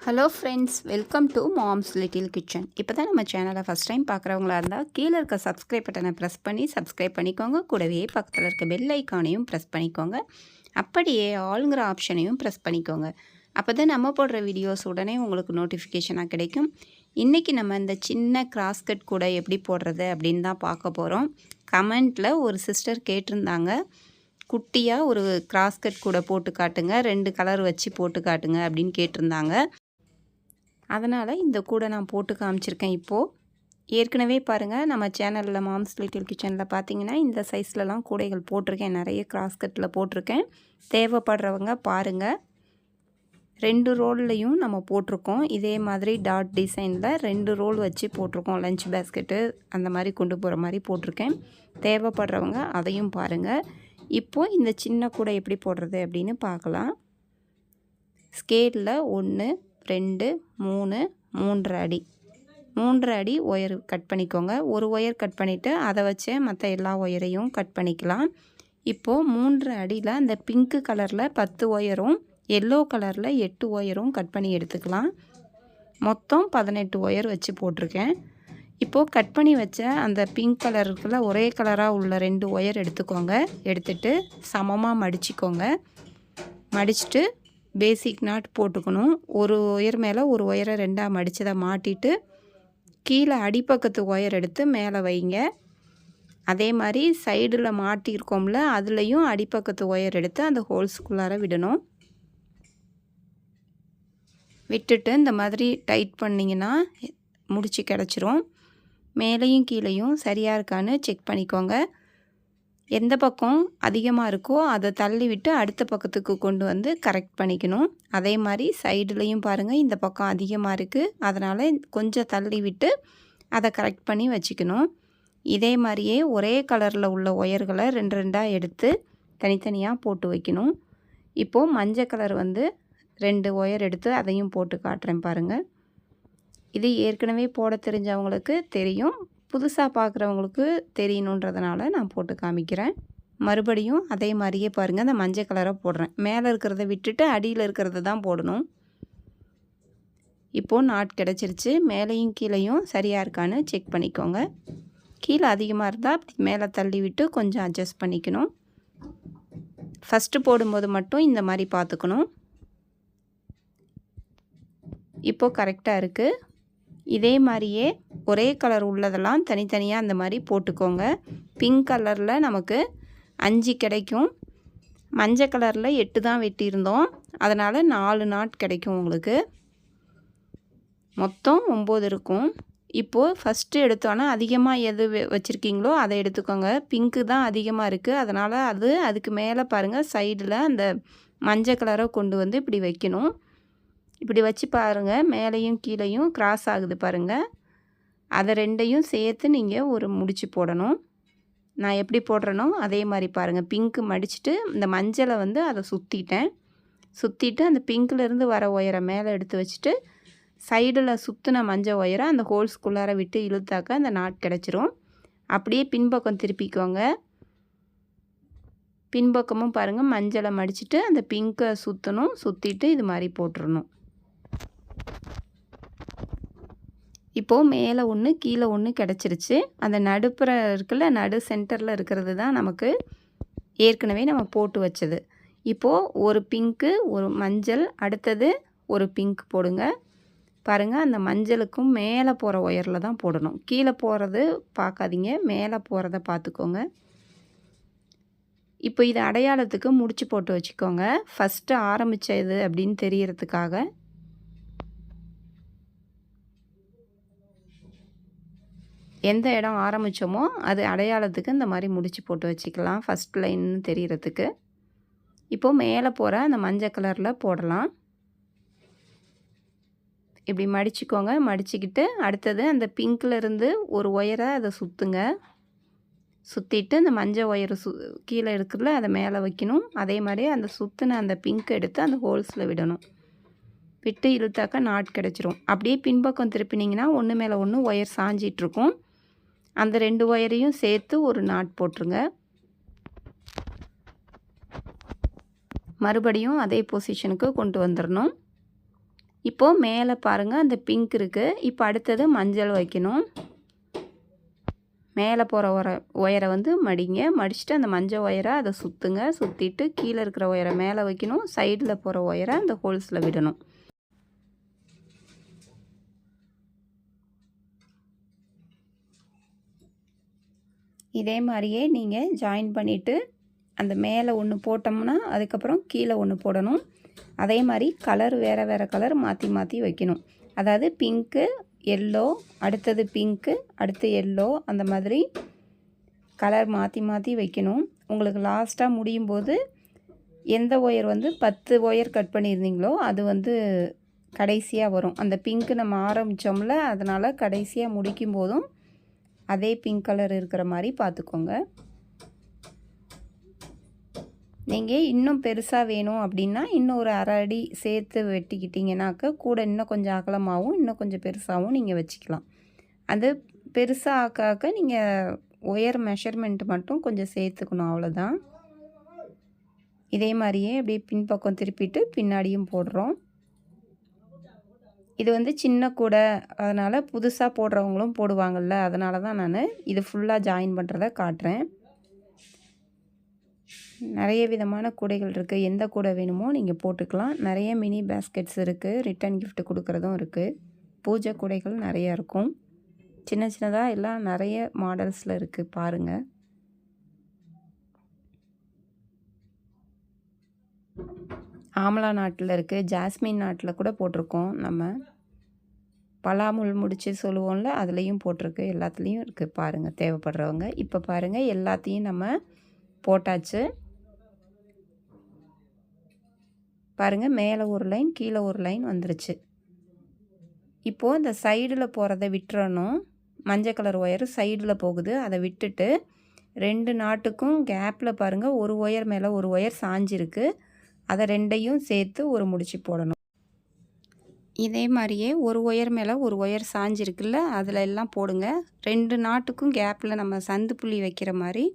Hello friends, welcome to moms little kitchen. இப்போ தான் நம்ம சேனலை ஃபஸ்ட் டைம் பார்க்குறவங்களா இருந்தால் கீழே இருக்க சப்ஸ்கிரைப் பட்டனை ப்ரெஸ் பண்ணி சப்ஸ்கிரைப் பண்ணிக்கோங்க. கூடவே பக்கத்தில் இருக்க பெல் ஐக்கானையும் ப்ரெஸ் பண்ணிக்கோங்க. அப்படியே ஆளுங்கிற ஆப்ஷனையும் ப்ரெஸ் பண்ணிக்கோங்க. அப்போ தான் நம்ம போடுற வீடியோஸ் உடனே உங்களுக்கு நோட்டிஃபிகேஷனாக கிடைக்கும். இன்றைக்கி நம்ம இந்த சின்ன கிராஸ்கட் கூட எப்படி போடுறது அப்படின்னு தான் பார்க்க போகிறோம். கமெண்ட்டில் ஒரு சிஸ்டர் கேட்டிருந்தாங்க, குட்டியாக ஒரு கிராஸ்கட் கூட போட்டு காட்டுங்க, 2 கலர் வச்சு போட்டு காட்டுங்க அப்படின்னு கேட்டிருந்தாங்க. அதனால் இந்த கூடை நான் போட்டு காமிச்சிருக்கேன். இப்போது ஏற்கனவே பாருங்கள், நம்ம சேனலில் மாம்ஸ் லிட்டில் கிச்சனில் பார்த்தீங்கன்னா இந்த சைஸ்லலாம் கூடைகள் போட்டிருக்கேன். நிறைய கிராஸ்கட்டில் போட்டிருக்கேன். தேவைப்படுறவங்க பாருங்கள். 2 ரோல்லையும் நம்ம போட்டிருக்கோம். இதே மாதிரி டாட் டிசைனில் 2 ரோல் வச்சு போட்டிருக்கோம். லஞ்ச் பேஸ்கெட்டு அந்த மாதிரி கொண்டு போகிற மாதிரி போட்டிருக்கேன். தேவைப்படுறவங்க அதையும் பாருங்கள். இப்போது இந்த சின்ன கூடை எப்படி போடுறது அப்படின்னு பார்க்கலாம். ஸ்கேலில் 1, 2, 3, 3 அடி 3 அடி ஒயர் கட் பண்ணிக்கோங்க. ஒரு ஒயர் கட் பண்ணிவிட்டு அதை வச்சு மற்ற எல்லா ஒயரையும் கட் பண்ணிக்கலாம். இப்போது 3 அடியில் அந்த பிங்க்கு கலரில் 10 ஒயரும் எல்லோ கலரில் 8 ஒயரும் கட் பண்ணி எடுத்துக்கலாம். மொத்தம் 18 ஒயர் வச்சு போட்டிருக்கேன். இப்போது கட் பண்ணி வச்ச அந்த பிங்க் கலர் இருக்குல்ல, ஒரே கலராக உள்ள 2 ஒயர் எடுத்துக்கோங்க. எடுத்துட்டு சமமாக மடிச்சிக்கோங்க. மடிச்சுட்டு பேசிக் நாட் போட்டுக்கணும். ஒரு ஒயர் மேலே ஒரு ஒயரை 2ஆக மடித்ததை மாட்டிட்டு கீழே அடிப்பக்கத்து ஒயர் எடுத்து மேலே வைங்க. அதே மாதிரி சைடில் மாட்டியிருக்கோம்ல, அதுலேயும் அடிப்பக்கத்து ஒயர் எடுத்து அந்த ஹோல்ஸ்குள்ளார விடணும். விட்டுட்டு இந்த மாதிரி டைட் பண்ணிங்கன்னா முடிச்சு கிடச்சிரும். மேலேயும் கீழேயும் சரியாக இருக்கான்னு செக் பண்ணிக்கோங்க. எந்த பக்கம் அதிகமாக இருக்கோ அதை தள்ளி விட்டு அடுத்த பக்கத்துக்கு கொண்டு வந்து கரெக்ட் பண்ணிக்கணும். அதே மாதிரி சைடுலேயும் பாருங்கள், இந்த பக்கம் அதிகமாக இருக்குது, அதனால் கொஞ்சம் தள்ளி விட்டு அதை கரெக்ட் பண்ணி வச்சுக்கணும். இதே மாதிரியே ஒரே கலரில் உள்ள ஒயர்களை 2 2ஆக எடுத்து தனித்தனியாக போட்டு வைக்கணும். இப்போது மஞ்சள் கலர் 2 ஒயர் எடுத்து அதையும் போட்டு காட்டுறேன் பாருங்கள். இது ஏற்கனவே போட தெரிஞ்சவங்களுக்கு தெரியும், புதுசாக பார்க்குறவங்களுக்கு தெரியணுன்றதுனால நான் போட்டு காமிக்கிறேன். மறுபடியும் அதே மாதிரியே பாருங்கள், அந்த மஞ்சள் கலரை போடுறேன். மேலே இருக்கிறத விட்டுட்டு அடியில் இருக்கிறத தான் போடணும். இப்போது நாட் கிடச்சிருச்சு. மேலேயும் கீழேயும் சரியாக இருக்கான்னு செக் பண்ணிக்கோங்க. கீழே அதிகமாக இருந்தால் மேலே தள்ளி விட்டு கொஞ்சம் அட்ஜஸ்ட் பண்ணிக்கணும். ஃபஸ்ட்டு போடும்போது மட்டும் இந்த மாதிரி பார்த்துக்கணும். இப்போது கரெக்டாக இருக்குது. இதே மாதிரியே ஒரே கலர் உள்ளதெல்லாம் தனித்தனியாக அந்த மாதிரி போட்டுக்கோங்க. பிங்க் கலரில் நமக்கு 5 கிடைக்கும். மஞ்சள் கலரில் 8 தான் வெட்டியிருந்தோம், அதனால் 4 நாட் கிடைக்கும் உங்களுக்கு. மொத்தம் 9 இருக்கும். இப்போது ஃபஸ்ட்டு எடுத்தோன்னா அதிகமாக எது வச்சுருக்கீங்களோ அதை எடுத்துக்கோங்க. பிங்க்கு தான் அதிகமாக இருக்குது, அதனால் அதுக்கு மேலே பாருங்கள், சைடில் அந்த மஞ்சள் கலரை கொண்டு வந்து இப்படி வைக்கணும். இப்படி வச்சு பாருங்கள், மேலேயும் கீழேயும் கிராஸ் ஆகுது பாருங்கள். அதை 2ஐயும் சேர்த்து நீங்கள் ஒரு முடிச்சு போடணும். நான் எப்படி போடுறேனோ அதே மாதிரி பாருங்கள். பிங்க்கு மடிச்சுட்டு இந்த மஞ்சளை அதை சுற்றிட்டு அந்த பிங்க்லேருந்து வர ஒயரை மேலே எடுத்து வச்சுட்டு சைடில் சுற்றின மஞ்சள் ஒயரை அந்த ஹோல்ஸ்குள்ளார விட்டு இழுத்தாக்க அந்த நாட் கிடச்சிரும். அப்படியே பின்பக்கம் திருப்பிக்கோங்க. பின்பக்கமும் பாருங்கள், மஞ்சளை மடிச்சுட்டு அந்த பிங்கை சுற்றிட்டு இது மாதிரி போட்டுடணும். இப்போது மேலே 1 கீழே 1 கிடச்சிருச்சு. அந்த நடுப்புற இருக்குல்ல, நடு சென்டரில் இருக்கிறது தான் நமக்கு ஏற்கனவே நம்ம போட்டு வச்சது. இப்போது ஒரு பிங்க்கு, ஒரு மஞ்சள், அடுத்தது ஒரு பிங்க் போடுங்க. பாருங்கள், அந்த மஞ்சளுக்கும் மேலே போகிற ஒயரில் தான் போடணும். கீழே போகிறது பார்க்காதீங்க, மேலே போகிறத பார்த்துக்கோங்க. இப்போ இது அடையாளத்துக்கு முடிச்சு போட்டு வச்சுக்கோங்க. ஃபஸ்ட்டு ஆரம்பித்தது அப்படின்னு தெரியறதுக்காக. எந்த இடம் ஆரம்பித்தோமோ அது அடையாளத்துக்கு இந்த மாதிரி முடிச்சு போட்டு வச்சுக்கலாம், ஃபஸ்ட் லைன்னு தெரியறதுக்கு. இப்போது மேலே போகிற அந்த மஞ்சள் கலரில் போடலாம். இப்படி மடிச்சுக்கோங்க. மடிச்சுக்கிட்டு அடுத்தது அந்த பிங்க்லேருந்து ஒரு ஒயரை அதை சுற்றிட்டு அந்த மஞ்சள் ஒயரை கீழே இருக்குல்ல, அதை மேலே வைக்கணும். அதே மாதிரி அந்த சுற்றின அந்த பிங்க் எடுத்து அந்த ஹோல்ஸில் விடணும். விட்டு இழுத்தாக்கா நாட் கிடச்சிரும். அப்படியே பின்பக்கம் திருப்பினீங்கன்னா ஒன்று மேலே ஒன்று ஒயர் சாஞ்சிட்ருக்கும். அந்த 2 ஒயரையும் சேர்த்து ஒரு நாட் போட்டுருங்க. மறுபடியும் அதே பொசிஷனுக்கு கொண்டு வந்துடணும். இப்போது மேலே பாருங்கள் அந்த பிங்க் இருக்குது. இப்போ அடுத்தது மஞ்சள் வைக்கணும். மேலே போகிற ஒயரை வந்து மடிங்க. மடிச்சுட்டு அந்த மஞ்சள் ஒயரை அதை சுற்றுங்க. சுற்றிட்டு கீழே இருக்கிற ஒயரை மேலே வைக்கணும். சைடில் போகிற ஒயரை அந்த ஹோல்ஸில் விடணும். இதே மாதிரியே நீங்கள் ஜாயின் பண்ணிவிட்டு அந்த மேலே ஒன்று போட்டோம்னா அதுக்கப்புறம் கீழே ஒன்று போடணும். அதே மாதிரி கலர் வேறு வேறு கலர் மாற்றி மாற்றி வைக்கணும். அதாவது பிங்க்கு, எல்லோ, அடுத்தது பிங்க்கு, அடுத்து எல்லோ, அந்த மாதிரி கலர் மாற்றி மாற்றி வைக்கணும். உங்களுக்கு லாஸ்ட்டாக முடியும் போது எந்த ஒயர் வந்து 10 ஒயர் கட் பண்ணியிருந்தீங்களோ அது வந்து கடைசியாக வரும். அந்த பிங்க்கு நம்ம ஆரம்பித்தோம்ல, அதனால் கடைசியாக முடிக்கும் போதும் அதே பிங்க் கலர் இருக்கிற மாதிரி பார்த்துக்கோங்க. நீங்கள் இன்னும் பெருசாக வேணும் அப்படின்னா இன்னும் ஒரு அரை அடி சேர்த்து வெட்டிக்கிட்டிங்கனாக்க கூட இன்னும் கொஞ்சம் அகலமாகவும் இன்னும் கொஞ்சம் பெருசாகவும் நீங்கள் வச்சுக்கலாம். அது பெருசாக ஆக்க நீங்கள் ஒயர் மெஷர்மெண்ட் மட்டும் கொஞ்சம் சேர்த்துக்கணும், அவ்வளோதான். இதே மாதிரியே அப்படியே பின்பக்கம் திருப்பிட்டு பின்னாடியும் போடுறோம். இது வந்து சின்ன கூடை, அதனால் புதுசாக போடுறவங்களும் போடுவாங்கள்ல, அதனால தான் நான் இது ஃபுல்லாக ஜாயின் பண்ணுறத காட்டுறேன். நிறைய விதமான கூடைகள் இருக்குது. எந்த கூடை வேணுமோ நீங்கள் போட்டுக்கலாம். நிறைய மினி பேஸ்கெட்ஸ் இருக்குது. ரிட்டன் கிஃப்ட் கொடுக்குறதும் இருக்குது. பூஜை கூடைகள் நிறையா இருக்கும். சின்ன சின்னதாக எல்லாம் நிறைய மாடல்ஸில் இருக்குது, பாருங்கள். ஆமலா நாட்டில் இருக்குது. ஜாஸ்மின் நாட்டில் கூட போட்டிருக்கோம். நம்ம பலாமுள் முடிச்சு சொல்லுவோம்ல, அதுலேயும் போட்டிருக்கு. எல்லாத்துலேயும் இருக்குது, பாருங்கள் தேவைப்படுறவங்க. இப்போ பாருங்கள் எல்லாத்தையும் நம்ம போட்டாச்சு. பாருங்கள் மேலே ஒரு லைன் கீழே ஒரு லைன் வந்துருச்சு. இப்போது இந்த சைடில் போகிறத விட்டுறணும். மஞ்சள் கலர் ஒயர் சைடில் போகுது, அதை விட்டுட்டு 2 நாட்டுக்கும் கேப்பில் பாருங்கள் ஒரு ஒயர் மேலே ஒரு ஒயர் சாஞ்சிருக்கு. அதை 2ஐயும் சேர்த்து ஒரு முடிச்சு போடணும். இதே மாதிரியே ஒரு ஒயர் மேலே ஒரு ஒயர் சாஞ்சிருக்குல்ல, அதில் எல்லாம் போடுங்க. 2 நாட்டுக்கும் கேப்பில் நம்ம சந்து புள்ளி வைக்கிற மாதிரி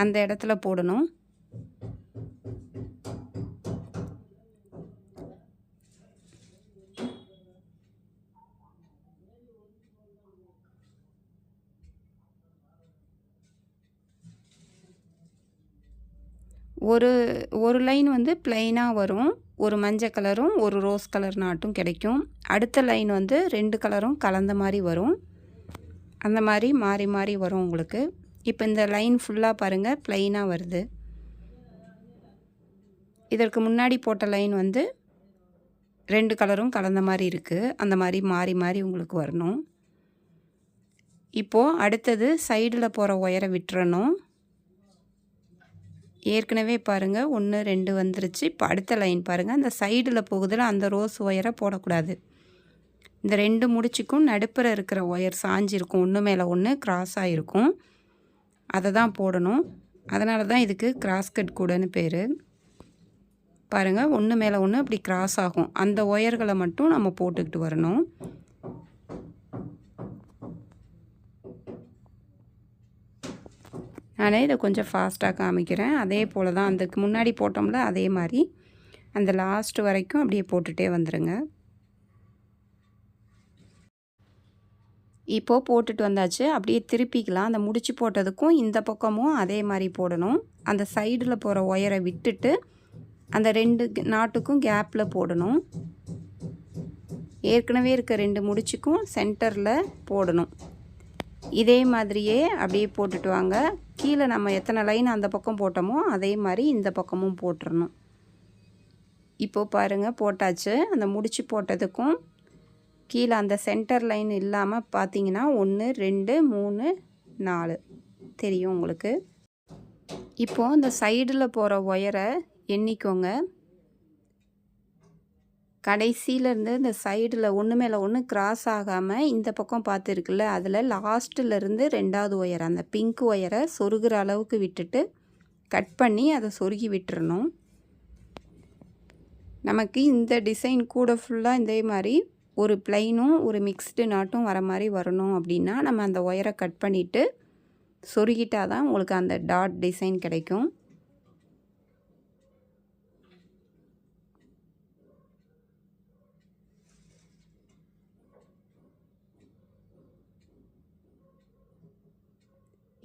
அந்த இடத்துல போடணும். ஒரு லைன் வந்து பிளைனாக வரும். ஒரு மஞ்சள் கலரும் ஒரு ரோஸ் கலர் நாட்டும் கிடைக்கும். அடுத்த லைன் வந்து 2 கலரும் கலந்த மாதிரி வரும். அந்த மாதிரி மாறி மாறி வரும் உங்களுக்கு. இப்போ இந்த லைன் ஃபுல்லாக பாருங்கள் பிளைனாக வருது. இதற்கு முன்னாடி போட்ட லைன் வந்து 2 கலரும் கலந்த மாதிரி இருக்குது. அந்த மாதிரி மாறி மாறி உங்களுக்கு வரணும். இப்போது அடுத்தது சைடில் போகிற ஒயரை விட்டுறணும். ஏற்கனவே பாருங்கள் 1 2 வந்துருச்சு. இப்போ அடுத்த லைன் பாருங்கள், அந்த சைடில் போகுதில் அந்த ரோஸ் ஒயரை போடக்கூடாது. இந்த 2 முடிச்சுக்கும் நடுப்புற இருக்கிற ஒயர் சாஞ்சிருக்கும், ஒன்று மேலே ஒன்று கிராஸாக இருக்கும், அதை தான் போடணும். அதனால தான் இதுக்கு கிராஸ் கட் கூடைன்னு பேர். பாருங்கள் ஒன்று மேலே ஒன்று அப்படி கிராஸ் ஆகும். அந்த ஒயர்களை மட்டும் நம்ம போட்டுக்கிட்டு வரணும். நான் இதை கொஞ்சம் ஃபாஸ்ட்டாக காமிக்கிறேன். அதே போல் தான் அதுக்கு முன்னாடி போட்டோம்ல, அதே மாதிரி அந்த லாஸ்ட் வரைக்கும் அப்படியே போட்டுகிட்டே வந்துடுங்க. இப்போது போட்டுட்டு வந்தாச்சு. அப்படியே திருப்பிக்கலாம். அந்த முடிச்சு போட்டதுக்கும் இந்த பக்கமும் அதே மாதிரி போடணும். அந்த சைடில் போகிற ஒயரை விட்டுட்டு அந்த 2 நாட்டுக்கும் கேப்பில் போடணும். ஏற்கனவே இருக்க 2 முடிச்சுக்கும் சென்டரில் போடணும். இதே மாதிரியே அப்படியே போட்டுட்டு வாங்க. கீழே நம்ம எத்தனை லைன் அந்த பக்கம் போட்டோமோ அதே மாதிரி இந்த பக்கமும் போட்டுறணும். இப்போது பாருங்கள் போட்டாச்சு. அந்த முடிச்சு போட்டதுக்கும் கீழே அந்த சென்டர் லைன் இல்லாமல் பார்த்தீங்கன்னா 1 2 3 4 தெரியும் உங்களுக்கு. இப்போது அந்த சைடில் போகிற ஒயரை எண்ணிக்கோங்க. கடைசியிலேருந்து இந்த சைடில் ஒன்று மேலே ஒன்று கிராஸ் ஆகாமல் இந்த பக்கம் பார்த்துருக்குல்ல, அதில் லாஸ்ட்டிலேருந்து 2வது ஒயர் அந்த பிங்க் ஒயரை சொருகிற அளவுக்கு விட்டுட்டு கட் பண்ணி அதை சொருகி விட்டுறணும். நமக்கு இந்த டிசைன் கூட ஃபுல்லாக இதே மாதிரி ஒரு பிளைனும் ஒரு மிக்ஸ்டு நாட்டும் வர மாதிரி வரணும் அப்படின்னா நம்ம அந்த ஒயரை கட் பண்ணிவிட்டு சொருகிட்டால் தான் உங்களுக்கு அந்த டாட் டிசைன் கிடைக்கும்.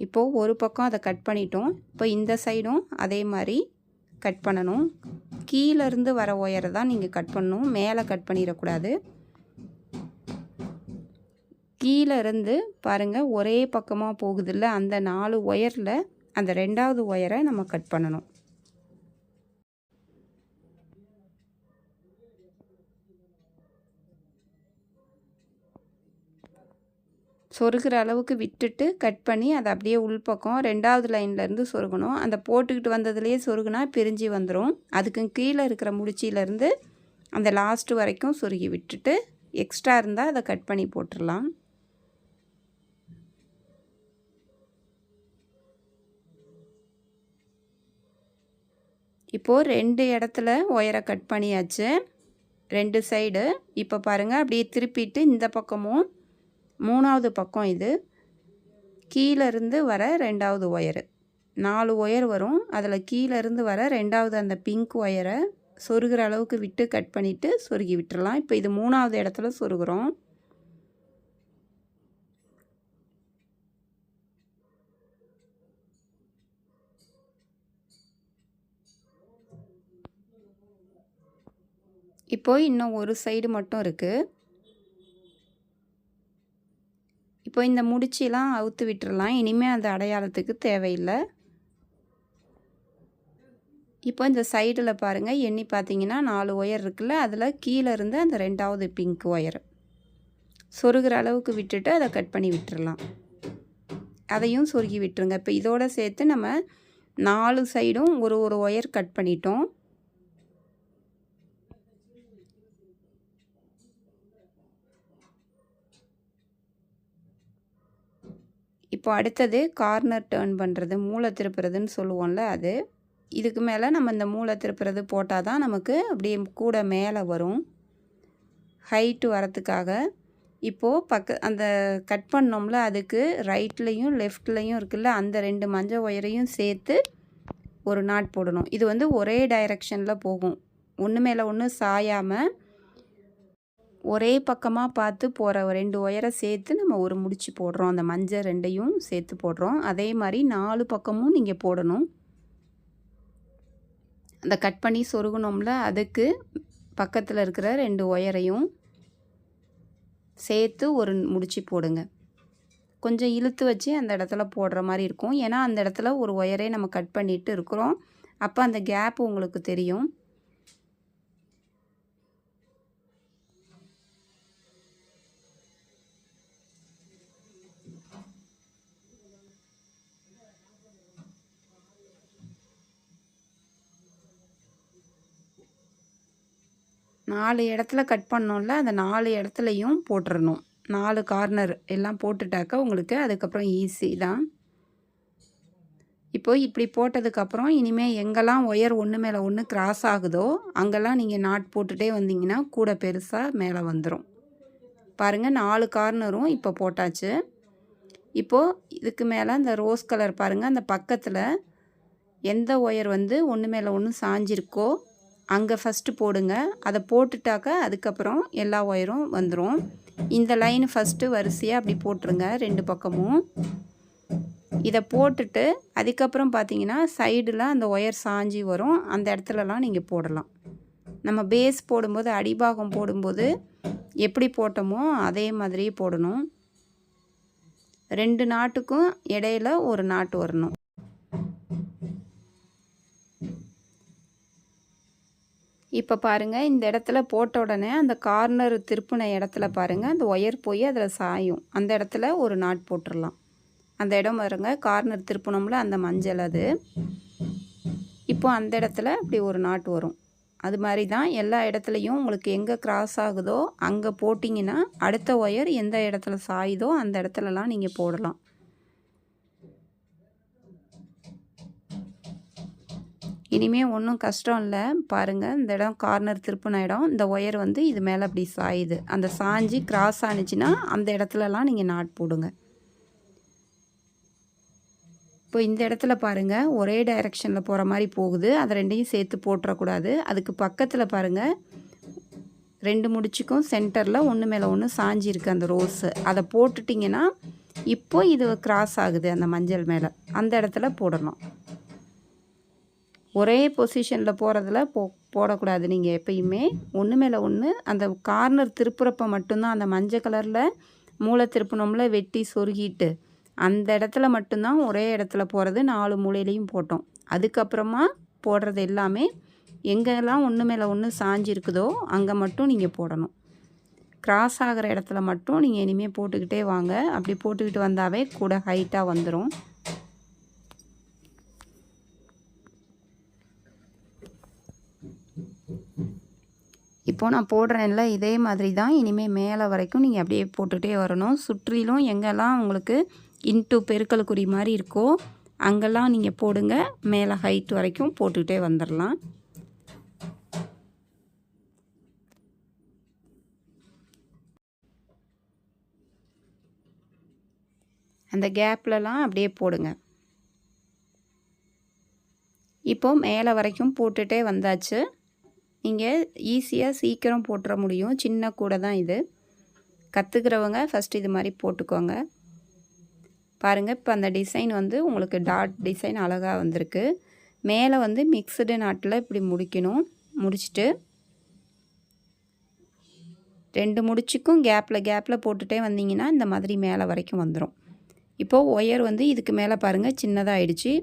இப்போது ஒரு பக்கம் அதை கட் பண்ணிட்டோம். இப்போ இந்த சைடும் அதே மாதிரி கட் பண்ணணும். கீழேருந்து வர ஒயரை தான் நீங்கள் கட் பண்ணணும், மேலே கட் பண்ணிடக்கூடாது. கீழே இருந்து பாருங்கள் ஒரே பக்கமாக போகுதில்ல, அந்த 4 ஒயரில் அந்த 2வது ஒயரை நம்ம கட் பண்ணணும். சொருகிற அளவுக்கு விட்டுட்டு கட் பண்ணி அதை அப்படியே உள்பக்கம் 2வது லைன்லேருந்து சொருகணும். அந்த போட்டுக்கிட்டு வந்ததுலேயே சொருகுனா பிரிஞ்சு வந்துடும். அதுக்கு கீழே இருக்கிற முடிச்சியிலேருந்து அந்த லாஸ்ட்டு வரைக்கும் சொருகி விட்டுட்டு எக்ஸ்ட்ரா இருந்தால் அதை கட் பண்ணி போட்டுடலாம். இப்போது 2 இடத்துல ஒயரை கட் பண்ணியாச்சு, 2 சைடு. இப்போ பாருங்கள் அப்படியே திருப்பிட்டு இந்த பக்கமும் 3வது பக்கம் இது கீழேருந்து வர 2வது ஒயரு 4 ஒயர் வரும். அதில் கீழேருந்து வர 2வது அந்த பிங்க் ஒயரை சொருகிற அளவுக்கு விட்டு கட் பண்ணிவிட்டு சொருகி விட்டுறலாம். இப்போ இது 3வது இடத்துல சொருகிறோம். இப்போ இன்னும் ஒரு சைடு மட்டும் இருக்குது. இப்போ இந்த முடிச்செல்லாம் அவுத்து விட்டுறலாம். இனிமேல் அந்த அடையாளத்துக்கு தேவையில்லை. இப்போ இந்த சைடில் பாருங்கள், எண்ணி பார்த்தீங்கன்னா 4 ஒயர் இருக்குல்ல, அதில் கீழே இருந்து அந்த 2வது பிங்க் ஒயர் சொருகிற அளவுக்கு விட்டுட்டு அதை கட் பண்ணி விட்டுறலாம். அதையும் சொருகி விட்டுருங்க. இப்போ இதோடு சேர்த்து நம்ம 4 சைடும் ஒரு ஒயர் கட் பண்ணிட்டோம். இப்போ அடுத்தது கார்னர் டர்ன் பண்ணுறது, மூளை திருப்புறதுன்னு சொல்லுவோம்ல அது. இதுக்கு மேலே நம்ம இந்த மூளை திருப்புறது போட்டால் தான் நமக்கு அப்படியே கூட மேலே வரும், ஹைட்டு வரத்துக்காக. இப்போது அந்த கட் பண்ணோம்ல, அதுக்கு ரைட்லேயும் லெஃப்ட்லேயும் இருக்குல்ல, அந்த 2 மஞ்சள் ஒயரையும் சேர்த்து ஒரு நாட் போடணும். இது வந்து ஒரே டைரெக்ஷனில் போகும், ஒன்று மேலே ஒன்று சாயாமல் ஒரே பக்கமாக பார்த்து போகிற 2 ஒயரை சேர்த்து நம்ம ஒரு முடிச்சு போடுறோம். அந்த மஞ்சள் 2ஐயும் சேர்த்து போடுறோம். அதே மாதிரி 4 பக்கமும் நீங்கள் போடணும். அந்த கட் பண்ணி சொருகணும்ல, அதுக்கு பக்கத்தில் இருக்கிற 2 ஒயரையும் சேர்த்து ஒரு முடிச்சு போடுங்க. கொஞ்சம் இழுத்து வச்சு அந்த இடத்துல போடுற மாதிரி இருக்கும். ஏன்னா அந்த இடத்துல ஒரு ஒயரே நம்ம கட் பண்ணிட்டு இருக்கிறோம். அப்போ அந்த கேப் உங்களுக்கு தெரியும். நாலு இடத்துல கட் பண்ணோம்ல, அந்த 4 இடத்துலையும் போட்டுறணும். 4 கார்னர் எல்லாம் போட்டுட்டாக்க உங்களுக்கு அதுக்கப்புறம் ஈஸி தான். இப்போ இப்படி போட்டதுக்கப்புறம் இனிமேல் எங்கெல்லாம் ஒயர் ஒன்று மேலே ஒன்று கிராஸ் ஆகுதோ அங்கெல்லாம் நீங்கள் நாட் போட்டுகிட்டே வந்தீங்கன்னா கூட பெருசாக மேலே வந்துடும். பாருங்கள் 4 கார்னரும் இப்போ போட்டாச்சு. இப்போது இதுக்கு மேலே அந்த ரோஸ் கலர் பாருங்கள், அந்த பக்கத்தில் எந்த ஒயர் வந்து ஒன்று மேலே ஒன்று சாஞ்சிருக்கோ அங்கே ஃபஸ்ட்டு போடுங்க. அதை போட்டுட்டாக்க அதுக்கப்புறம் எல்லா ஒயரும் வந்துடும். இந்த லைன் ஃபஸ்ட்டு வரிசையாக அப்படி போட்டுருங்க 2 பக்கமும். இதை போட்டுட்டு அதுக்கப்புறம் பார்த்தீங்கன்னா சைடில் அந்த ஒயர் சாஞ்சி வரும், அந்த இடத்துலலாம் நீங்கள் போடலாம். நம்ம பேஸ் போடும்போது அடிபாகம் போடும்போது எப்படி போட்டோமோ அதே மாதிரியே போடணும். 2 நாட்டுக்கும் இடையில ஒரு நாட்டு வரணும். இப்போ பாருங்கள், இந்த இடத்துல போட்ட உடனே அந்த கார்னர் திருப்பின இடத்துல பாருங்கள் அந்த ஒயர் போய் அதில் சாயும். அந்த இடத்துல ஒரு நாட் போட்டுடலாம். அந்த இடம் பாருங்க, கார்னர் திருப்பினோம்ல அந்த மஞ்சள் அது. இப்போ அந்த இடத்துல அப்படி ஒரு நாட் வரும். அது மாதிரி தான் எல்லா இடத்துலையும் உங்களுக்கு எங்கே கிராஸ் ஆகுதோ அங்கே போட்டிங்கன்னா அடுத்த ஒயர் எந்த இடத்துல சாயுதோ அந்த இடத்துலலாம் நீங்கள் போடலாம். இனிமேல் ஒன்றும் கஷ்டம் இல்லை. பாருங்கள், இந்த இடம் கார்னர் திருப்பின இடம், இந்த ஒயர் வந்து இது மேலே அப்படி சாயுது. அந்த சாஞ்சி கிராஸ் ஆனிச்சுன்னா அந்த இடத்துலலாம் நீங்கள் நாட் போடுங்க. இப்போ இந்த இடத்துல பாருங்கள் ஒரே டைரெக்ஷனில் போகிற மாதிரி போகுது, அதை 2ஐயும் சேர்த்து போட்டுறக்கூடாது. அதுக்கு பக்கத்தில் பாருங்கள் 2 முடிச்சுக்கும் சென்டரில் ஒன்று மேலே ஒன்று சாஞ்சி இருக்குது அந்த ரோஸு. அதை போட்டுட்டிங்கன்னா இப்போ இது கிராஸ் ஆகுது அந்த மஞ்சள் மேலே, அந்த இடத்துல போடணும். ஒரே பொசிஷனில் போகிறதுல போடக்கூடாது. நீங்கள் எப்பயுமே ஒன்று மேலே ஒன்று அந்த கார்னர் திருப்புறப்ப மட்டும்தான் அந்த மஞ்சள் கலரில் மூளை திருப்பினோம்ல வெட்டி சொருகிட்டு அந்த இடத்துல மட்டும்தான் ஒரே இடத்துல போகிறது. 4 மூலையிலையும் போட்டோம். அதுக்கப்புறமா போடுறது எல்லாமே எங்கெல்லாம் ஒன்று மேலே ஒன்று சாஞ்சிருக்குதோ அங்கே மட்டும் நீங்கள் போடணும். கிராஸ் ஆகிற இடத்துல மட்டும் நீங்கள் இனிமேல் போட்டுக்கிட்டே வாங்க. அப்படி போட்டுக்கிட்டு வந்தாவே கூட ஹைட்டாக வந்துடும். இப்போது நான் போடுறேன்ல இதே மாதிரி தான் இனிமேல் மேலே வரைக்கும் நீங்கள் அப்படியே போட்டுகிட்டே வரணும். சுற்றிலும் எங்கெல்லாம் உங்களுக்கு இன்ட்டு பெருக்கல் குறி மாதிரி இருக்கோ அங்கெல்லாம் நீங்கள் போடுங்க. மேலே ஹைட் வரைக்கும் போட்டுக்கிட்டே வந்துடலாம். அந்த கேப்லலாம் அப்படியே போடுங்க. இப்போது மேலே வரைக்கும் போட்டுகிட்டே வந்தாச்சு. நீங்கள் ஈஸியாக சீக்கிரம் போட்டுற முடியும். சின்ன கூடை தான் இது. கற்றுக்கிறவங்க ஃபஸ்ட்டு இது மாதிரி போட்டுக்கோங்க. பாருங்கள், இப்போ அந்த டிசைன் வந்து உங்களுக்கு டாட் டிசைன் அழகாக வந்திருக்கு. மேலே வந்து மிக்சடு நாட்டில் இப்படி முடிக்கணும். முடிச்சுட்டு 2 முடிச்சுக்கும் கேப்பில் போட்டுகிட்டே வந்தீங்கன்னா இந்த மாதிரி மேலே வரைக்கும் வந்துடும். இப்போது ஒயர் வந்து இதுக்கு மேலே பாருங்கள் சின்னதாக ஆயிடுச்சு.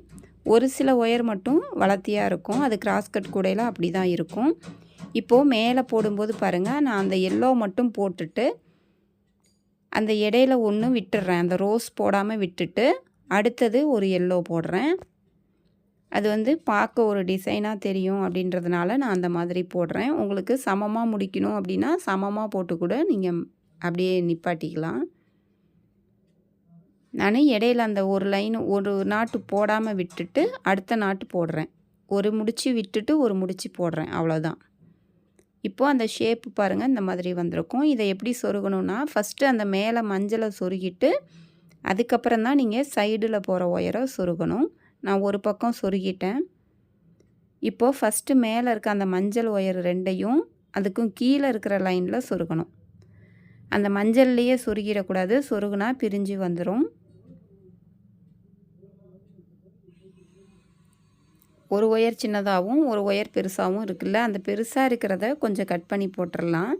ஒரு சில ஒயர் மட்டும் வளர்த்தியாக இருக்கும். அது கிராஸ் கட் கூடையில் அப்படி தான் இருக்கும். இப்போது மேலே போடும்போது பாருங்கள், நான் அந்த எல்லோ மட்டும் போட்டுட்டு அந்த இடையில ஒன்று விட்டுடுறேன். அந்த ரோஸ் போடாமல் விட்டுட்டு அடுத்தது ஒரு எல்லோ போடுறேன். அது வந்து பார்க்க ஒரு டிசைனாக தெரியும் அப்படின்றதுனால நான் அந்த மாதிரி போடுறேன். உங்களுக்கு சமமாக முடிக்கணும் அப்படின்னா சமமாக போட்டு கூட நீங்கள் அப்படியே நிப்பாட்டிக்கலாம். நான் இடையில அந்த ஒரு லைன் ஒரு நாட்டு போடாமல் விட்டுட்டு அடுத்த நாட்டு போடுறேன். ஒரு முடிச்சு விட்டுட்டு ஒரு முடிச்சு போடுறேன், அவ்வளோதான். இப்போது அந்த ஷேப்பு பாருங்கள் இந்த மாதிரி வந்திருக்கும். இதை எப்படி சொருகணுன்னா ஃபஸ்ட்டு அந்த மேலே மஞ்சளை சொருகிட்டு அதுக்கப்புறம் தான் நீங்கள் சைடில் போகிற ஒயரை சொருகணும். நான் ஒரு பக்கம் சொருகிட்டேன். இப்போது ஃபஸ்ட்டு மேலே இருக்க அந்த மஞ்சள் ஒயர் 2ஐயும் அதுக்கும் கீழே இருக்கிற லைனில் சொருகணும். அந்த மஞ்சள்லேயே சொருகிடக்கூடாது, சொருகுனா பிரிஞ்சு வந்துடும். ஒரு ஒயர் சின்னதாகவும் ஒரு ஒயர் பெருசாகவும் இருக்குல்ல, அந்த பெருசாக இருக்கிறத கொஞ்சம் கட் பண்ணி போட்டுடலாம்.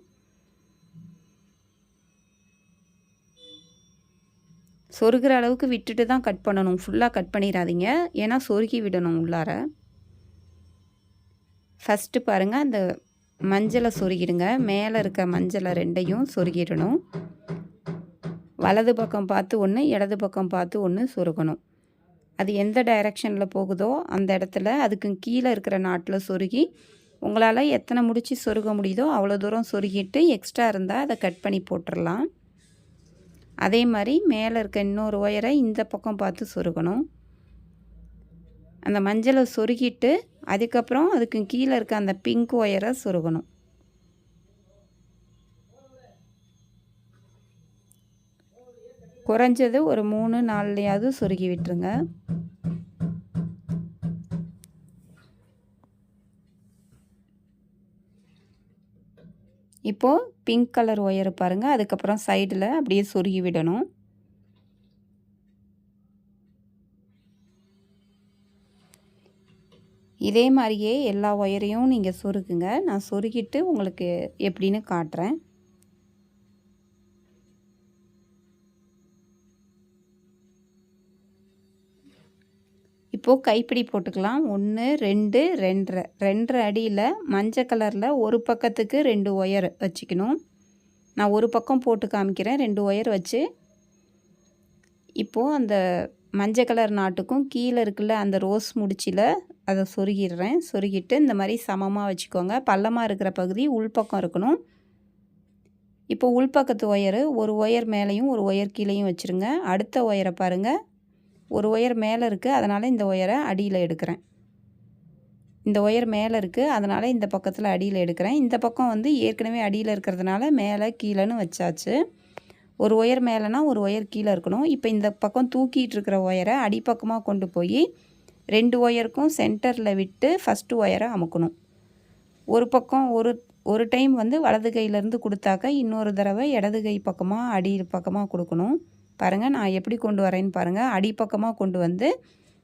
சொருகிற அளவுக்கு விட்டுட்டு தான் கட் பண்ணணும். ஃபுல்லாக கட் பண்ணிடாதீங்க, ஏன்னா சொருகி விடணும் உள்ளார. ஃபஸ்ட்டு பாருங்கள், அந்த மஞ்சளை சொருகிடுங்க. மேலே இருக்க மஞ்சளை 2ஐயும் சொருகிடணும். வலது பக்கம் பார்த்து ஒன்று, இடது பக்கம் பார்த்து ஒன்று சொருகணும். அது எந்த டைரெக்ஷனில் போகுதோ அந்த இடத்துல அதுக்கு கீழே இருக்கிற நாட்டில் சொருகி உங்களால் எத்தனை முடிச்சு சொருக முடியுதோ அவ்வளோ தூரம் சொருகிட்டு எக்ஸ்ட்ரா இருந்தால் அதை கட் பண்ணி போட்டுடலாம். அதே மாதிரி மேலே இருக்க இன்னொரு ஒயரை இந்த பக்கம் பார்த்து சொருகணும். அந்த மஞ்சளை சொருகிட்டு அதுக்கப்புறம் அதுக்கு கீழே இருக்க அந்த பிங்க் ஒயரை சொருகணும். குறைஞ்சது ஒரு 3-4லையாவது சொருகி விட்டுருங்க. இப்போது பிங்க் கலர் ஒயர் பாருங்கள், அதுக்கப்புறம் சைடில் அப்படியே சொருகி விடணும். இதே மாதிரியே எல்லா ஒயரையும் நீங்கள் சொருகுங்க. நான் சொருகிட்டு உங்களுக்கு எப்படின்னு காட்டுறேன். இப்போது கைப்பிடி போட்டுக்கலாம். 1 2 2.5 2.5 அடியில் மஞ்சள் கலரில் ஒரு பக்கத்துக்கு 2 ஒயர் வச்சுக்கணும். நான் ஒரு பக்கம் போட்டு காமிக்கிறேன். 2 ஒயர் வச்சு இப்போது அந்த மஞ்சள் கலர் நாட்டுக்கும் கீழே இருக்குல்ல அந்த ரோஸ் முடிச்சில் அதை சொருகிடுறேன். சொருகிட்டு இந்த மாதிரி சமமாக வச்சுக்கோங்க. பள்ளமாக இருக்கிற பகுதி உள்பக்கம் இருக்கணும். இப்போ உள்பக்கத்து ஒயரு ஒரு ஒயர் மேலேயும் ஒரு ஒயர் கீழேயும் வச்சுருங்க. அடுத்த ஒயரை பாருங்கள், ஒரு ஒயர் மேலே இருக்குது, அதனால் இந்த ஒயரை அடியில் எடுக்கிறேன். இந்த ஒயர் மேலே இருக்குது, அதனால் இந்த பக்கத்தில் அடியில் எடுக்கிறேன். இந்த பக்கம் வந்து ஏற்கனவே அடியில் இருக்கிறதுனால மேலே கீழேன்னு வச்சாச்சு. ஒரு ஒயர் மேலேனா ஒரு ஒயர் கீழே இருக்கணும். இப்போ இந்த பக்கம் தூக்கிட்டு இருக்கிற ஒயரை அடிப்பக்கமாக கொண்டு போய் 2 ஒயருக்கும் சென்டரில் விட்டு ஃபஸ்ட்டு ஒயரை அமுக்கணும். ஒரு பக்கம் ஒரு டைம் வந்து வலது கையிலேருந்து கொடுத்தாக்க இன்னொரு தடவை இடது கை பக்கமாக அடி பக்கமாக கொடுக்கணும். பாருங்கள் நான் எப்படி கொண்டு வரேன்னு பாருங்கள். அடிப்பக்கமாக கொண்டு வந்து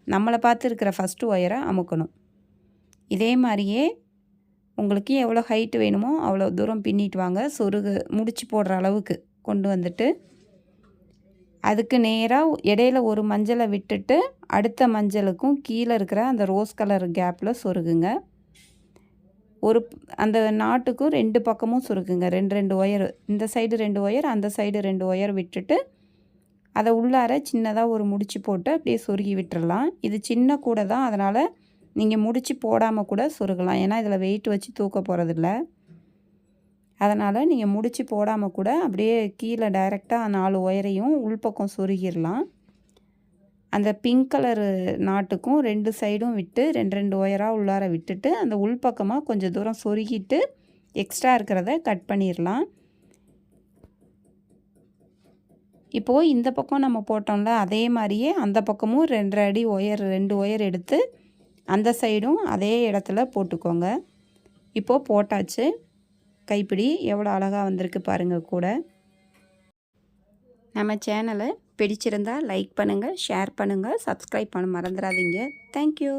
நம்மளை பார்த்து இருக்கிற ஃபஸ்ட்டு ஒயரை அமுக்கணும். இதே மாதிரியே உங்களுக்கு எவ்வளோ ஹைட்டு வேணுமோ அவ்வளோ தூரம் பின்னிட்டு வாங்க. சொருகு முடிச்சு போடுற அளவுக்கு கொண்டு வந்துட்டு அதுக்கு நேராக இடையில ஒரு மஞ்சளை விட்டுட்டு அடுத்த மஞ்சளுக்கும் கீழே இருக்கிற அந்த ரோஸ் கலர் கேப்பில் சொருகுங்க. அந்த நாட்டுக்கும் 2 பக்கமும் சொருகுங்க. 2 ஒயர், இந்த சைடு 2 ஒயர், அந்த சைடு 2 ஒயர் விட்டுட்டு அதை உள்ளார சின்னதாக ஒரு முடிச்சு போட்டு அப்படியே சொருகி விட்டுறலாம். இது சின்ன கூடை தான், அதனால் நீங்கள் முடிச்சு போடாமல் கூட சொருகலாம். ஏன்னா இதில் வெயிட் வச்சு தூக்க போகிறதில்ல. அதனால் நீங்கள் முடிச்சு போடாமல் கூட அப்படியே கீழே டைரெக்டாக 4 ஒயரையும் உள்பக்கம் சொருகிடலாம். அந்த பிங்க் கலரு நாட்டுக்கும் 2 சைடும் விட்டு 2 ஒயராக உள்ளார விட்டுட்டு அந்த உள்பக்கமாக கொஞ்சம் தூரம் சொருகிட்டு எக்ஸ்ட்ரா இருக்கிறத கட் பண்ணிடலாம். இப்போது இந்த பக்கம் நம்ம போட்டோம்ல, அதே மாதிரியே அந்த பக்கமும் 2 அடி ஒயர் 2 ஒயர் எடுத்து அந்த சைடும் அதே இடத்துல போட்டுக்கோங்க. இப்போது போட்டாச்சு. கைப்பிடி எவ்வளோ அழகாக வந்திருக்கு பாருங்கள் கூட. நம்ம சேனலை பிடிச்சிருந்தால் லைக் பண்ணுங்கள், ஷேர் பண்ணுங்கள், சப்ஸ்கிரைப் பண்ண மறந்துடாதீங்க. தேங்க்யூ.